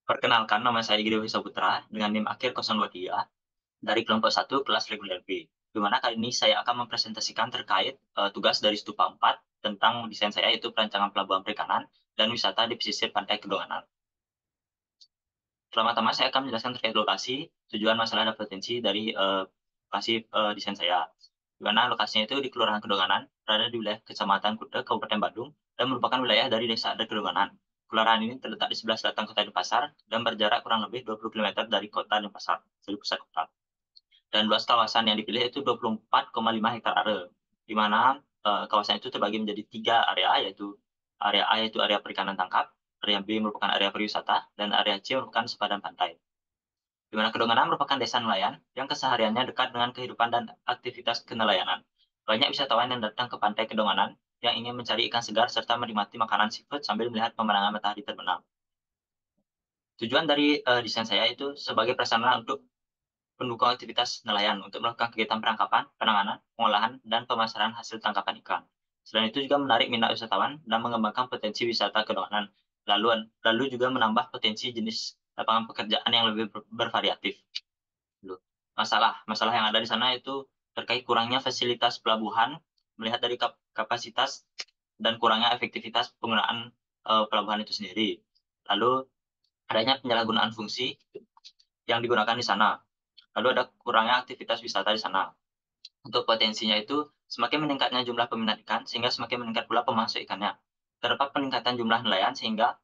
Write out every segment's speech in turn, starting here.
Perkenalkan, nama saya Gideon Saputra dengan NIM akhir 023 dari kelompok 1 kelas reguler B. Di mana kali ini saya akan mempresentasikan terkait tugas dari Stupa 4 tentang desain saya, yaitu perancangan pelabuhan perikanan dan wisata di pesisir pantai Kedonganan. Pertama-tama saya akan menjelaskan terkait lokasi, tujuan, masalah, dan potensi dari lokasi desain saya. Di mana lokasinya itu di Kelurahan Kedonganan, berada di wilayah Kecamatan Kuta, Kabupaten Bandung, dan merupakan wilayah dari Desa Adat Kedonganan. Kelurahan ini terletak di sebelah selatan Kota Denpasar dan berjarak kurang lebih 20 km dari Kota Denpasar, dari pusat kota. Dan luas kawasan yang dipilih itu 24,5 hektar area, di mana kawasan itu terbagi menjadi 3 area, yaitu area A yaitu area perikanan tangkap, area B merupakan area pariwisata, dan area C merupakan sepadan pantai. Di mana Kedonganan merupakan desa nelayan yang kesehariannya dekat dengan kehidupan dan aktivitas kenelayanan. Banyak wisatawan yang datang ke pantai Kedonganan yang ingin mencari ikan segar serta menikmati makanan seafood sambil melihat pemandangan matahari terbenam. Tujuan dari desain saya itu sebagai prasarana untuk pendukung aktivitas nelayan untuk melakukan kegiatan penangkapan, penanganan, pengolahan, dan pemasaran hasil tangkapan ikan. Selain itu juga menarik minat wisatawan dan mengembangkan potensi wisata Kedonganan. Lalu juga menambah potensi jenis lapangan pekerjaan yang lebih bervariatif. Loh, masalah yang ada di sana itu terkait kurangnya fasilitas pelabuhan, melihat dari kapasitas dan kurangnya efektivitas penggunaan pelabuhan itu sendiri. Lalu adanya penyalahgunaan fungsi yang digunakan di sana. Lalu ada kurangnya aktivitas wisata di sana. Untuk potensinya itu semakin meningkatnya jumlah peminat ikan sehingga semakin meningkat pula pemasok ikannya. Terdapat peningkatan jumlah nelayan sehingga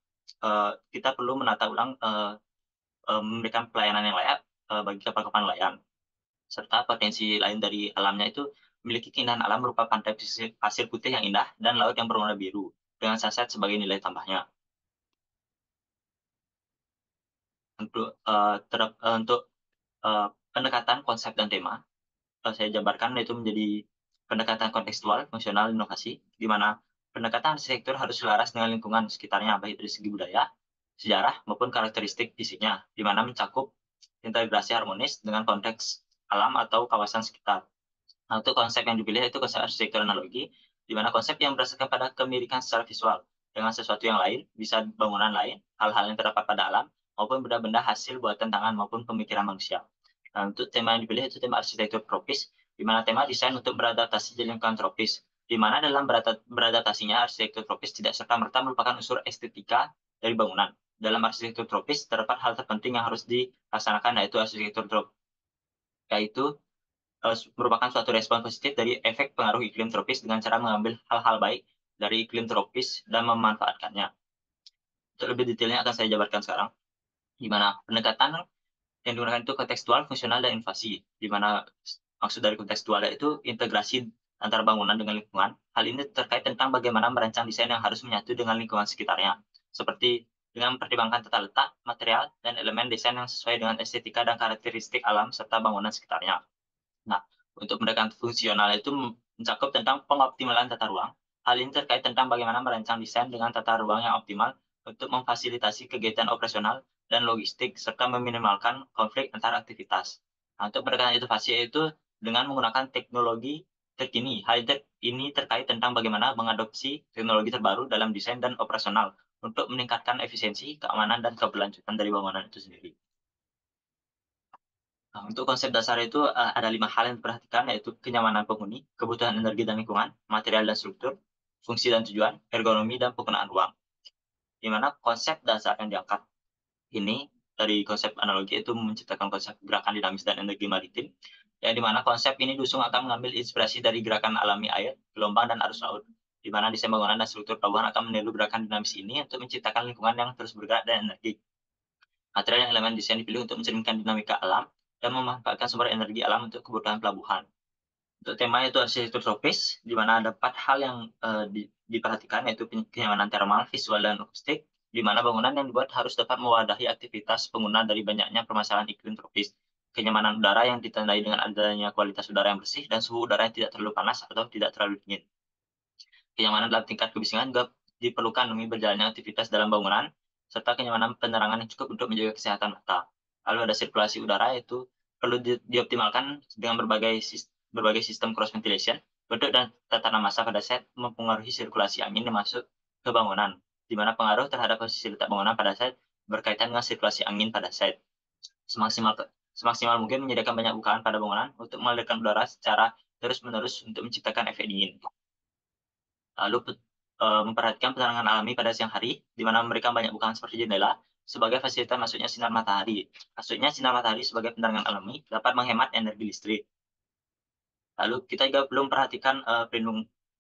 kita perlu menata ulang memberikan pelayanan yang layak bagi kapal-kapal nelayan. Serta potensi lain dari alamnya itu memiliki keindahan alam berupa pantai pasir putih yang indah dan laut yang berwarna biru dengan sunset sebagai nilai tambahnya. Untuk pendekatan konsep dan tema, saya jabarkan itu menjadi pendekatan kontekstual, fungsional, inovasi, di mana pendekatan arsitektur harus selaras dengan lingkungan sekitarnya, baik dari segi budaya, sejarah, maupun karakteristik fisiknya, di mana mencakup integrasi harmonis dengan konteks alam atau kawasan sekitar. Nah, untuk konsep yang dipilih itu konsep arsitektur analogi, di mana konsep yang berdasarkan pada kemirikan secara visual dengan sesuatu yang lain, bisa bangunan lain, hal-hal yang terdapat pada alam, maupun benda-benda hasil buatan tangan maupun pemikiran manusia. Nah, untuk tema yang dipilih itu tema arsitektur tropis, di mana tema desain untuk beradaptasi di lingkungan tropis, di mana dalam beradaptasinya arsitektur tropis tidak serta-merta merupakan unsur estetika dari bangunan. Dalam arsitektur tropis terdapat hal terpenting yang harus dilaksanakan, yaitu arsitektur tropis, yaitu merupakan suatu respon positif dari efek pengaruh iklim tropis dengan cara mengambil hal-hal baik dari iklim tropis dan memanfaatkannya. Untuk lebih detailnya akan saya jabarkan sekarang, di mana pendekatan yang digunakan itu kontekstual, fungsional, dan invasi. Di mana maksud dari kontekstual itu integrasi antara bangunan dengan lingkungan. Hal ini terkait tentang bagaimana merancang desain yang harus menyatu dengan lingkungan sekitarnya, seperti dengan mempertimbangkan tata letak, material, dan elemen desain yang sesuai dengan estetika dan karakteristik alam serta bangunan sekitarnya. Nah, untuk pendekatan fungsional itu mencakup tentang pengoptimalan tata ruang. Hal ini terkait tentang bagaimana merancang desain dengan tata ruang yang optimal untuk memfasilitasi kegiatan operasional dan logistik serta meminimalkan konflik antar aktivitas. Nah, untuk pendekatan inovasi itu dengan menggunakan teknologi terkini. Hal ini terkait tentang bagaimana mengadopsi teknologi terbaru dalam desain dan operasional untuk meningkatkan efisiensi, keamanan, dan keberlanjutan dari bangunan itu sendiri. Nah, untuk konsep dasar itu ada 5 hal yang diperhatikan, yaitu kenyamanan penghuni, kebutuhan energi dan lingkungan, material dan struktur, fungsi dan tujuan, ergonomi, dan penggunaan ruang. Di mana konsep dasar yang diangkat ini dari konsep analogi itu menciptakan konsep gerakan dinamis dan energi maritim, yang di mana konsep ini diusung akan mengambil inspirasi dari gerakan alami air, gelombang, dan arus laut, di mana desain bangunan dan struktur pelabuhan akan meniru gerakan dinamis ini untuk menciptakan lingkungan yang terus bergerak dan energi. Material dan elemen desain dipilih untuk mencerminkan dinamika alam dan memanfaatkan sumber energi alam untuk kebutuhan pelabuhan. Untuk tema itu arsitektur tropis, di mana dapat hal yang diperhatikan, yaitu kenyamanan termal, visual, dan akustik, di mana bangunan yang dibuat harus dapat mewadahi aktivitas pengguna dari banyaknya permasalahan iklim tropis. Kenyamanan udara yang ditandai dengan adanya kualitas udara yang bersih dan suhu udara yang tidak terlalu panas atau tidak terlalu dingin. Kenyamanan dalam tingkat kebisingan juga diperlukan demi berjalannya aktivitas dalam bangunan, serta kenyamanan penerangan yang cukup untuk menjaga kesehatan mata. Lalu ada sirkulasi udara, yaitu perlu dioptimalkan dengan berbagai sistem cross ventilation, bentuk dan tatanan massa pada saat mempengaruhi sirkulasi angin yang masuk ke bangunan, di mana pengaruh terhadap posisi letak bangunan pada saat berkaitan dengan sirkulasi angin pada site. Semaksimal mungkin menyediakan banyak bukaan pada bangunan untuk mengalirkan udara secara terus-menerus untuk menciptakan efek dingin. Lalu memperhatikan penerangan alami pada siang hari, di mana memberikan banyak bukaan seperti jendela sebagai fasilitas masuknya sinar matahari. Masuknya sinar matahari sebagai penerangan alami dapat menghemat energi listrik. Lalu kita juga belum perhatikan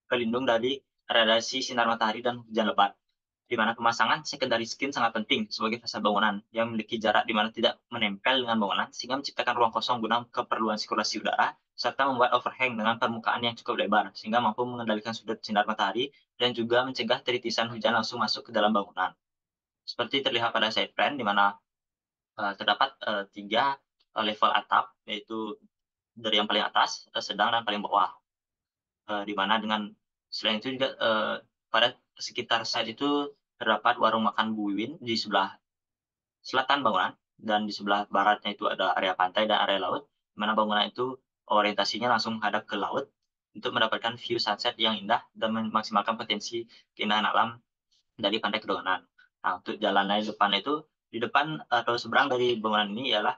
pelindung dari radiasi sinar matahari dan hujan lebat, di mana pemasangan secondary skin sangat penting sebagai fasad bangunan yang memiliki jarak di mana tidak menempel dengan bangunan sehingga menciptakan ruang kosong guna keperluan sirkulasi udara serta membuat overhang dengan permukaan yang cukup lebar sehingga mampu mengendalikan sudut sinar matahari dan juga mencegah teritisan hujan langsung masuk ke dalam bangunan. Seperti terlihat pada side plan di mana terdapat 3 level atap, yaitu dari yang paling atas, sedang, dan paling bawah. Di mana dengan selain itu juga pada sekitar site itu terdapat warung makan Bu Wiwin di sebelah selatan bangunan, dan di sebelah baratnya itu ada area pantai dan area laut, di mana bangunan itu orientasinya langsung menghadap ke laut untuk mendapatkan view sunset yang indah dan memaksimalkan potensi keindahan alam dari Pantai Kedongan. Nah, untuk jalannya di depan atau seberang dari bangunan ini ialah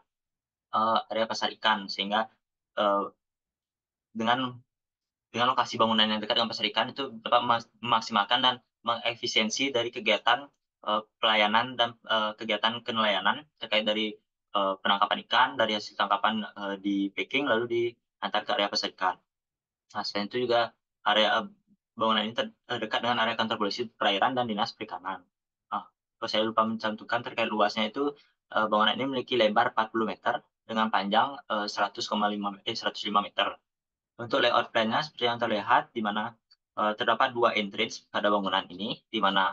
area pasar ikan, sehingga eee, dengan lokasi bangunan yang dekat dengan pasar ikan itu dapat memaksimalkan dan mengefisiensi dari kegiatan pelayanan dan kegiatan kenelayanan terkait dari penangkapan ikan, dari hasil tangkapan di-packing lalu diantar ke area pasar ikan. Nah, selain itu juga area bangunan ini dekat dengan area kantor polisi perairan dan dinas perikanan. Nah, terus saya lupa mencantumkan terkait luasnya itu, bangunan ini memiliki lebar 40 meter dengan panjang 105 meter. Untuk layout plan-nya seperti yang terlihat, di mana terdapat 2 entrance pada bangunan ini, di mana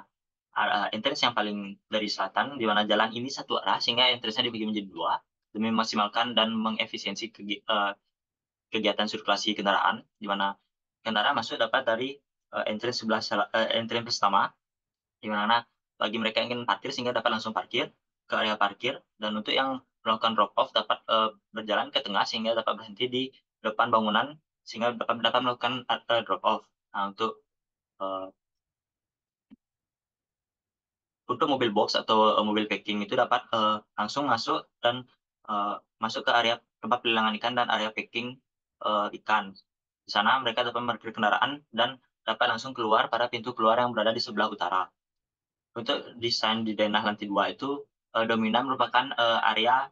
entrance yang paling dari selatan, di mana jalan ini satu arah sehingga entrance-nya dibagi menjadi 2 demi memaksimalkan dan mengefisiensi kegiatan sirkulasi kendaraan, di mana kendaraan masuk dapat dari entrance pertama, di mana bagi mereka yang ingin parkir sehingga dapat langsung parkir ke area parkir, dan untuk yang melakukan drop off dapat berjalan ke tengah sehingga dapat berhenti di depan bangunan sehingga dapat dapat melakukan drop off. Nah, eee, untuk mobil box atau mobil packing itu dapat langsung masuk dan masuk ke area tempat pelelangan ikan dan area packing ikan. Di sana mereka dapat memarkir kendaraan dan dapat langsung keluar pada pintu keluar yang berada di sebelah utara. Untuk desain di denah lantai 2 itu dominan merupakan eee, area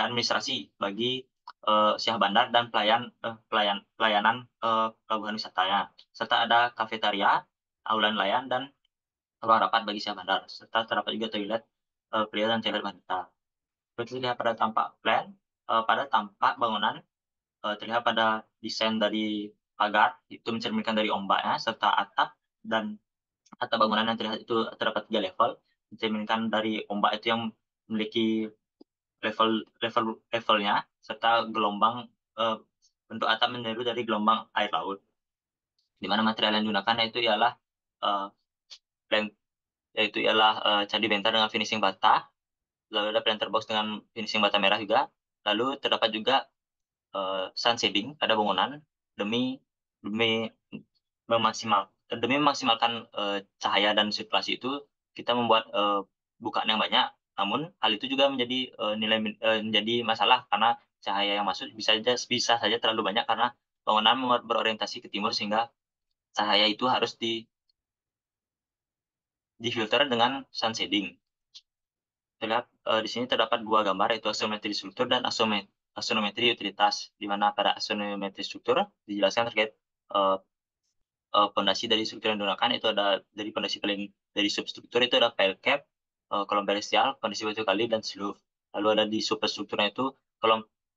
administrasi bagi Syah Bandar dan pelayanan pelabuhan wisatanya, serta ada kafetaria, aula nelayan, dan ruang rapat bagi Syah Bandar, serta terdapat juga toilet pria dan toilet wanita. Seperti terlihat pada tampak plan, pada tampak bangunan terlihat pada desain dari pagar, itu mencerminkan dari ombaknya, serta dan atap bangunan yang terlihat itu terdapat 3 level, mencerminkan dari ombak itu yang memiliki levelnya, serta gelombang bentuk atap meniru dari gelombang air laut. Di mana material yang digunakan eee, plan candi benta dengan finishing bata, lalu ada planter box dengan finishing bata merah juga, lalu terdapat juga sun shading pada bangunan demi demi demi memaksimalkan cahaya dan sirkulasi itu, kita membuat bukaan yang banyak, namun hal itu juga menjadi masalah karena cahaya yang masuk bisa saja terlalu banyak karena bangunan berorientasi ke timur sehingga cahaya itu harus difilter dengan sun shading. Terlihat di sini terdapat 2 gambar, yaitu aksonometri struktur dan aksonometri utilitas, di mana pada aksonometri struktur dijelaskan terkait eee pondasi dari struktur yang digunakan itu ada dari dari substruktur itu ada pile cap, kolom peristial, kondisi batu kali, dan slope. Lalu ada di superstrukturnya itu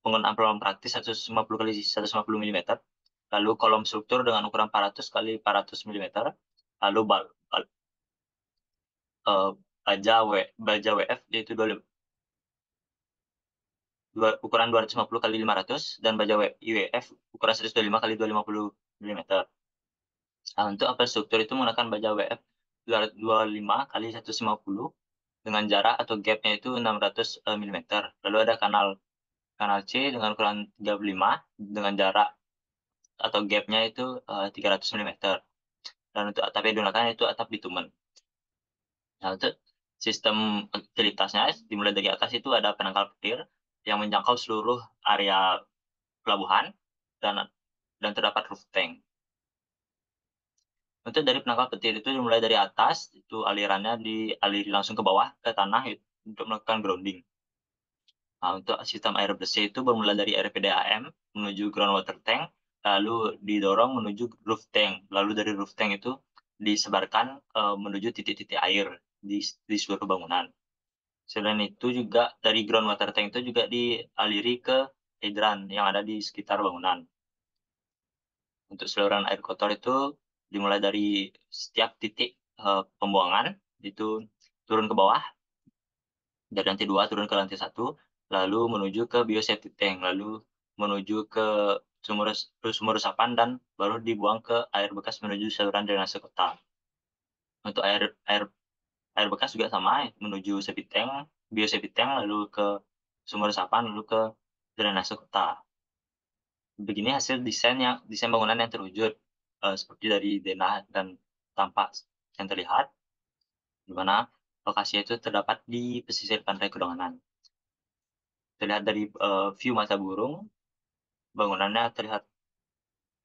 penggunaan kolom praktis 150 kali 150 milimeter, lalu kolom struktur dengan ukuran 400 kali 400 milimeter, lalu eee, baja WF yaitu ukuran 250 kali 500, dan baja IWF ukuran 125 kali 250 milimeter. Nah, untuk apel struktur itu menggunakan baja WF 225 kali 150 dengan jarak atau gap-nya itu 600 milimeter. Lalu ada kanal kanal C dengan ukuran 35 dengan jarak atau gap-nya itu 300 milimeter. Dan untuk atap yang digunakan itu atap bitumen. Nah, untuk Sistem utilitasnya dimulai dari atas itu ada penangkal petir yang menjangkau seluruh area pelabuhan dan terdapat roof tank. Untuk dari penangkal petir itu dimulai dari atas, itu alirannya dialiri langsung ke bawah ke tanah untuk melakukan grounding. Nah, untuk sistem air bersih itu bermula dari RPDAM menuju groundwater tank, lalu didorong menuju roof tank, lalu dari roof tank itu disebarkan menuju titik-titik air di seluruh bangunan. Selain itu juga dari groundwater tank itu juga dialiri ke hidran yang ada di sekitar bangunan. Untuk saluran air kotor itu dimulai dari setiap titik pembuangan itu turun ke bawah, dari lantai 2 turun ke lantai 1, lalu menuju ke biosafety tank, lalu menuju ke sumur sumur resapan dan baru dibuang ke air bekas menuju saluran drainase kota. Untuk air air air bekas juga sama, menuju septic tank, biosafety tank, lalu ke sumur resapan, lalu ke drainase kota. Begini hasil desain bangunan yang terwujud, seperti dari denah dan tampak yang terlihat, di mana lokasinya itu terdapat di pesisir pantai Kudangan. Terlihat dari, view mata burung, bangunannya terlihat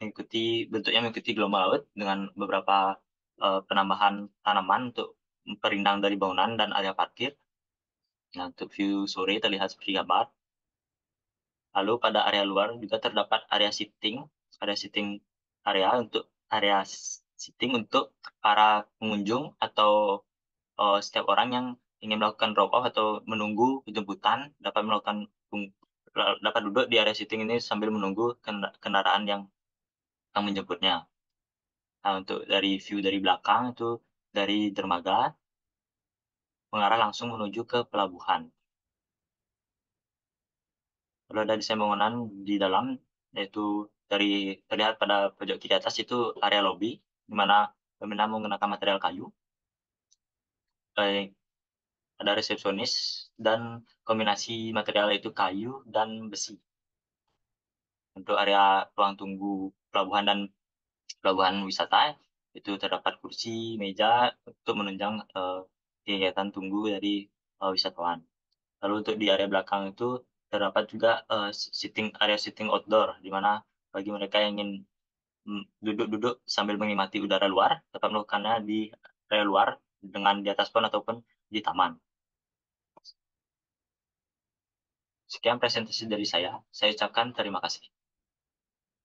mengikuti gelombang laut dengan beberapa, penambahan tanaman untuk memperindah dari bangunan dan area parkir. Nah, untuk view sore terlihat seperti gambar. Lalu pada area luar juga terdapat area sitting area sitting untuk para pengunjung atau, setiap orang yang ingin melakukan drop off atau menunggu penjemputan dapat duduk di area sitting ini sambil menunggu kendaraan yang menjemputnya. Nah, untuk dari view dari belakang itu dari dermaga mengarah langsung menuju ke pelabuhan. Lalu ada desain bangunan di dalam, yaitu terlihat pada pojok kiri atas itu area lobi, di mana peminat menggunakan material kayu, eee, ada resepsionis dan kombinasi material itu kayu dan besi. Untuk area ruang tunggu pelabuhan wisata, itu terdapat kursi, meja untuk menunjang, kegiatan tunggu dari, wisatawan. Lalu untuk di area belakang itu terdapat juga, area sitting outdoor, di mana bagi mereka yang ingin, duduk-duduk sambil menikmati udara luar, dapat melakukannya di area luar dengan di atas pohon ataupun di taman. Sekian presentasi dari saya ucapkan terima kasih.